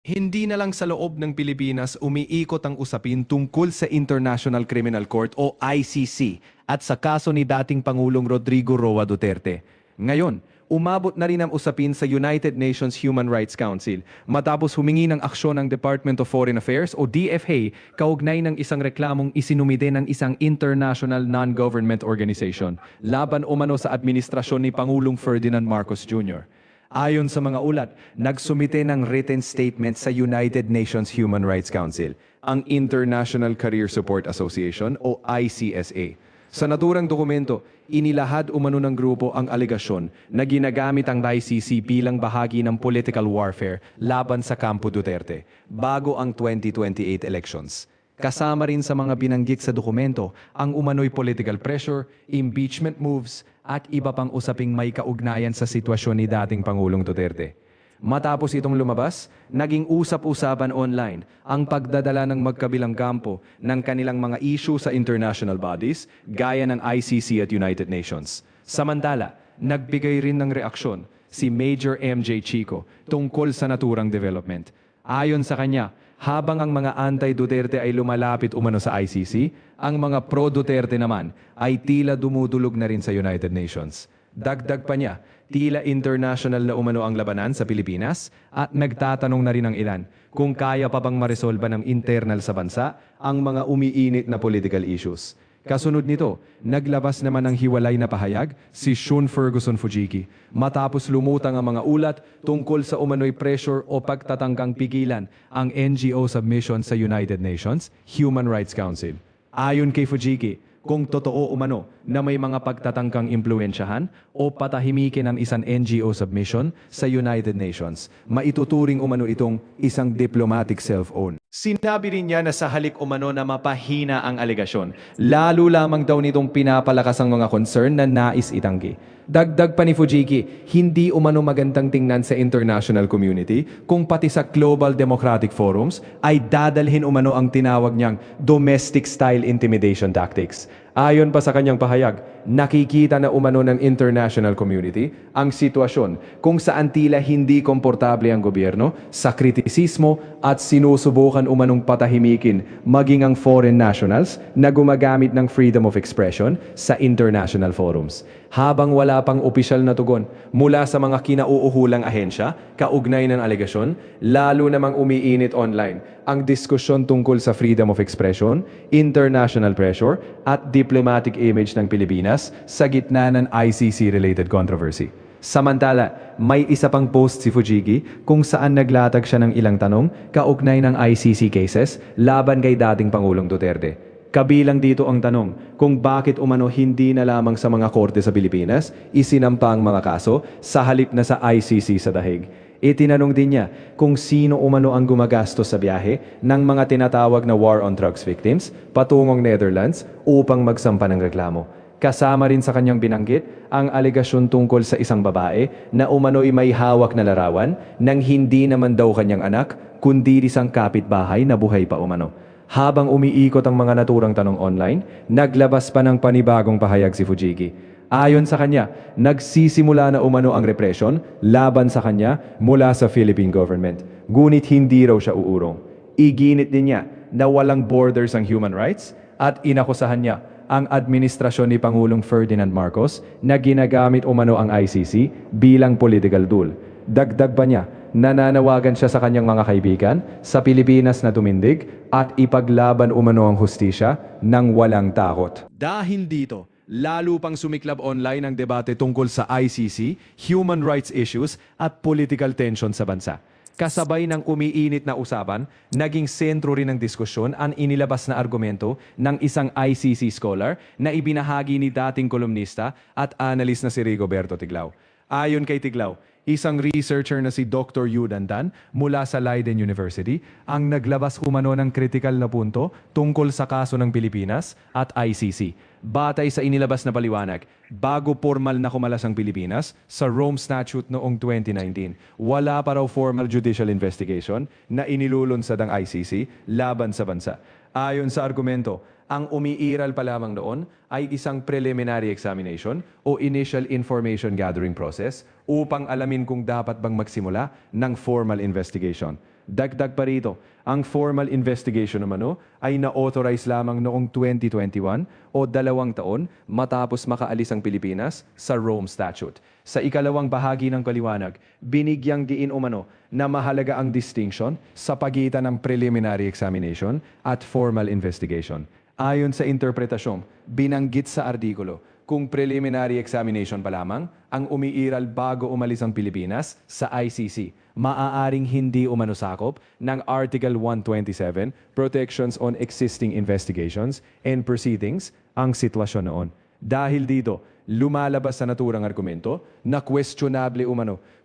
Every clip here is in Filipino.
Hindi na lang sa loob ng Pilipinas umiikot ang usapin tungkol sa International Criminal Court o ICC at sa kaso ni dating Pangulong Rodrigo Roa Duterte. Ngayon, umabot na rin ang usapin sa United Nations Human Rights Council matapos humingi ng aksyon ang Department of Foreign Affairs o DFA kaugnay ng isang reklamong isinumite ng isang international non-government organization laban umano sa administrasyon ni Pangulong Ferdinand Marcos Jr. Ayon sa mga ulat, nagsumite ng written statement sa United Nations Human Rights Council, ang International Career Support Association o ICSA. Sa naturang dokumento, inilahad umano ng grupo ang alegasyon na ginagamit ang ICC bilang bahagi ng political warfare laban sa kampo Duterte bago ang 2028 elections. Kasama rin sa mga binanggit sa dokumento ang umano'y political pressure, impeachment moves, at iba pang usaping may kaugnayan sa sitwasyon ni dating Pangulong Duterte. Matapos itong lumabas, naging usap-usapan online ang pagdadala ng magkabilang kampo ng kanilang mga issue sa international bodies gaya ng ICC at United Nations. Samantala, nagbigay rin ng reaksyon si Major MJ Chico tungkol sa naturang development. Ayon sa kanya, habang ang mga anti-Duterte ay lumalapit umano sa ICC, ang mga pro-Duterte naman ay tila dumudulog na rin sa United Nations. Dagdag pa niya, tila international na umano ang labanan sa Pilipinas at nagtatanong na rin ang ilan kung kaya pa bang maresolba ng internal sa bansa ang mga umiinit na political issues. Kasunod nito, naglabas naman ng hiwalay na pahayag si Shun Ferguson Fujiki matapos lumutang ang mga ulat tungkol sa umano'y pressure o pagtatangkang pigilan ang NGO submission sa United Nations Human Rights Council. Ayon kay Fujiki, kung totoo umano na may mga pagtatangkang impluensyahan o patahimikin ang isang NGO submission sa United Nations, maituturing umano itong isang diplomatic self-own. Sinabi rin niya na sa halik umano na mapahina ang alegasyon, lalo lamang daw nitong pinapalakas ang mga concern na nais itanggi. Dagdag pa ni Fujiki, hindi umano magandang tingnan sa international community kung pati sa global democratic forums ay dadalhin umano ang tinawag niyang domestic-style intimidation tactics. Ayon pa sa kanyang pahayag, nakikita na umano ng international community ang sitwasyon kung saan tila hindi komportable ang gobyerno sa kritisismo at sinusubukan umanong patahimikin maging ang foreign nationals na gumagamit ng freedom of expression sa international forums. Habang wala pang opisyal na tugon mula sa mga kinauuhulang ahensya, kaugnay ng alegasyon, lalo namang umiinit online ang diskusyon tungkol sa freedom of expression, international pressure, at diplomatic image ng Pilipinas sa gitna ng ICC-related controversy. Samantala, may isa pang post si Fujiki kung saan naglatag siya ng ilang tanong kaugnay ng ICC cases laban kay dating Pangulong Duterte. Kabilang dito ang tanong kung bakit umano hindi na lamang sa mga korte sa Pilipinas isinampa ang mga kaso sa halip na sa ICC sa Dahig. Itinanong din niya kung sino umano ang gumagastos sa biyahe ng mga tinatawag na war on drugs victims patungong Netherlands upang magsampa ng reklamo. Kasama rin sa kanyang binanggit ang alegasyon tungkol sa isang babae na umano'y may hawak na larawan nang hindi naman daw kanyang anak kundi isang kapitbahay na buhay pa umano. Habang umiikot ang mga naturang tanong online, naglabas pa ng panibagong pahayag si Fujiki. Ayon sa kanya, nagsisimula na umano ang repression laban sa kanya mula sa Philippine government. Ngunit hindi raw siya uurong. Iginit din niya na walang borders ang human rights at inakusahan niya ang administrasyon ni Pangulong Ferdinand Marcos na ginagamit umano ang ICC bilang political tool. Dagdag pa niya, nananawagan siya sa kanyang mga kaibigan sa Pilipinas na tumindig at ipaglaban umano ang hustisya ng walang takot. Dahil dito, lalo pang sumiklab online ang debate tungkol sa ICC, human rights issues at political tension sa bansa. Kasabay ng umiinit na usapan, naging sentro rin ng diskusyon ang inilabas na argumento ng isang ICC scholar na ibinahagi ni dating kolumnista at analyst na si Rigoberto Tiglao. Ayon kay Tiglao, isang researcher na si Dr. Yu Dandan mula sa Leiden University ang naglabas umano ng kritikal na punto tungkol sa kaso ng Pilipinas at ICC. Batay sa inilabas na paliwanag, bago formal na kumalas ang Pilipinas sa Rome Statute noong 2019, wala pa raw formal judicial investigation na inilulunsad ang ICC laban sa bansa. Ayon sa argumento, ang umiiral pa lamang noon ay isang preliminary examination o initial information gathering process upang alamin kung dapat bang magsimula ng formal investigation. Dagdag pa rito, ang formal investigation naman ay na-authorize lamang noong 2021 o 2 taon matapos makaalis ang Pilipinas sa Rome Statute. Sa ikalawang bahagi ng paliwanag, binigyang diin na mahalaga ang distinction sa pagitan ng preliminary examination at formal investigation. Ayon sa interpretasyon, binanggit sa artikulo, kung preliminary examination pa lamang ang umiiral bago umalis ang Pilipinas sa ICC, maaaring hindi umanusakop ng Article 127, Protections on Existing Investigations and Proceedings, ang sitwasyon noon. Dahil dito, lumalabas sa naturang argumento na questionable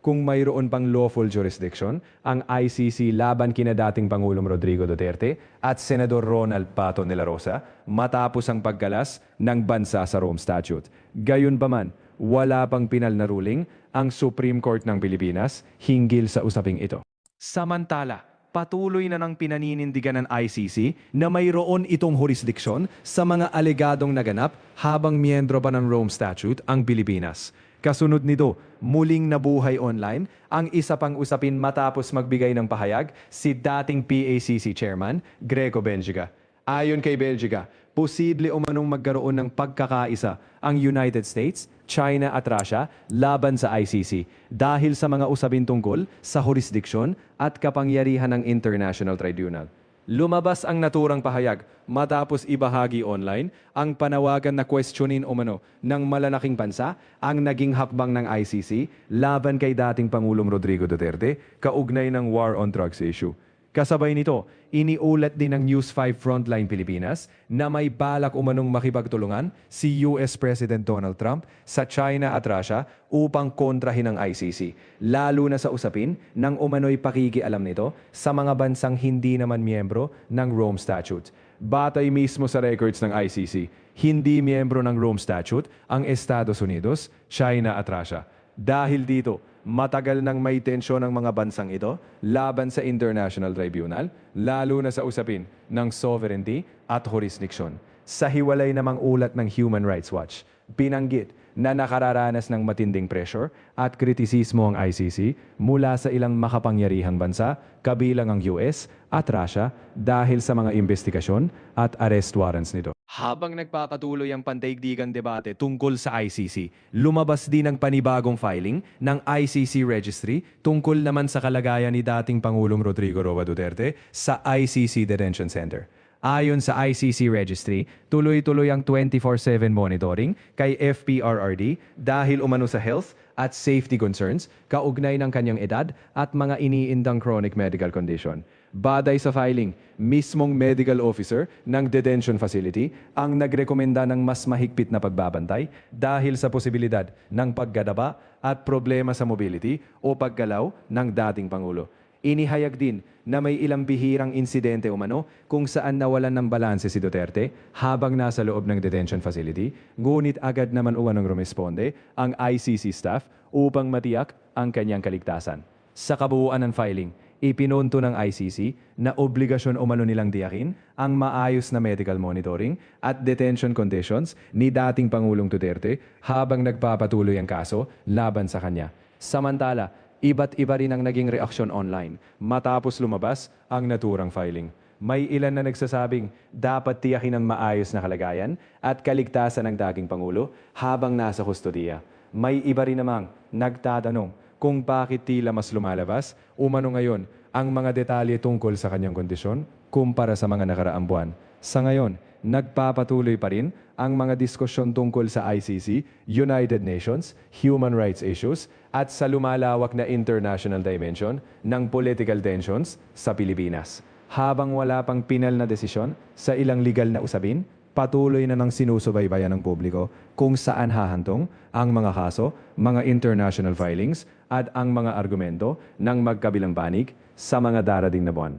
kung mayroon pang lawful jurisdiction ang ICC laban kina dating Pangulong Rodrigo Duterte at Senador Ronald Pato de la Rosa matapos ang pagkalas ng bansa sa Rome Statute. Gayunpaman, wala pang pinal na ruling ang Supreme Court ng Pilipinas hinggil sa usaping ito. Samantala, patuloy na ng pinaninindigan ng ICC na mayroon itong jurisdiksyon sa mga alegadong naganap habang miyembro pa ng Rome Statute ang Pilipinas. Kasunod nito, muling nabuhay online ang isa pang usapin matapos magbigay ng pahayag si dating PACC Chairman Greco Belgica. Ayon kay Belgica, posible magkaroon ng pagkakaisa ang United States, China at Russia laban sa ICC dahil sa mga usapin tungkol sa jurisdiksyon at kapangyarihan ng International Tribunal. Lumabas ang naturang pahayag matapos ibahagi online ang panawagan na questionin ng malalaking bansa ang naging hakbang ng ICC laban kay dating Pangulong Rodrigo Duterte kaugnay ng war on drugs issue. Kasabay nito, iniulat din ng News 5 Frontline Pilipinas na may balak makipagtulungan si US President Donald Trump sa China at Russia upang kontrahin ang ICC, lalo na sa usapin ng pakikialam nito sa mga bansang hindi naman miyembro ng Rome Statute. Batay mismo sa records ng ICC, hindi miyembro ng Rome Statute ang Estados Unidos, China at Russia. Dahil dito, matagal nang may tensyon ng mga bansang ito laban sa International Tribunal, lalo na sa usapin ng sovereignty at jurisdiction. Sa hiwalay namang ulat ng Human Rights Watch, binanggit na nakararanas ng matinding pressure at kritisismo ang ICC mula sa ilang makapangyarihang bansa, kabilang ang US at Russia dahil sa mga investigasyon at arrest warrants nito. Habang nagpapatuloy ang pandaigdigang debate tungkol sa ICC, lumabas din ang panibagong filing ng ICC Registry tungkol naman sa kalagayan ni dating Pangulong Rodrigo Roa Duterte sa ICC Detention Center. Ayon sa ICC Registry, tuloy-tuloy ang 24/7 monitoring kay FPRRD dahil sa health at safety concerns kaugnay ng kanyang edad at mga iniindang chronic medical condition. Baday sa filing, mismong medical officer ng detention facility ang nagrekomenda ng mas mahigpit na pagbabantay dahil sa posibilidad ng paggadaba at problema sa mobility o paggalaw ng dating Pangulo. Inihayag din na may ilang bihirang insidente kung saan nawalan ng balanse si Duterte habang nasa loob ng detention facility, ngunit agad naman rumesponde ang ICC staff upang matiyak ang kanyang kaligtasan. Sa kabuuan ng filing, ipinunto ng ICC na obligasyon nilang tiyakin ang maayos na medical monitoring at detention conditions ni dating Pangulong Duterte habang nagpapatuloy ang kaso laban sa kanya. Samantala, iba't iba rin ang naging reaksyon online matapos lumabas ang naturang filing. May ilan na nagsasabing dapat tiyakin ang maayos na kalagayan at kaligtasan ng dating Pangulo habang nasa kustodiya. May iba rin namang nagtatanong kung bakit tila mas lumalabas ngayon ang mga detalye tungkol sa kanyang kondisyon kumpara sa mga nakaraang buwan. Sa ngayon, nagpapatuloy pa rin ang mga diskusyon tungkol sa ICC, United Nations, human rights issues at sa lumalawak na international dimension ng political tensions sa Pilipinas. Habang wala pang pinal na desisyon sa ilang legal na usapin, patuloy na ng sinusubaybayan ng publiko kung saan hahantong ang mga kaso, mga international filings at ang mga argumento ng magkabilang panig sa mga darating na buwan.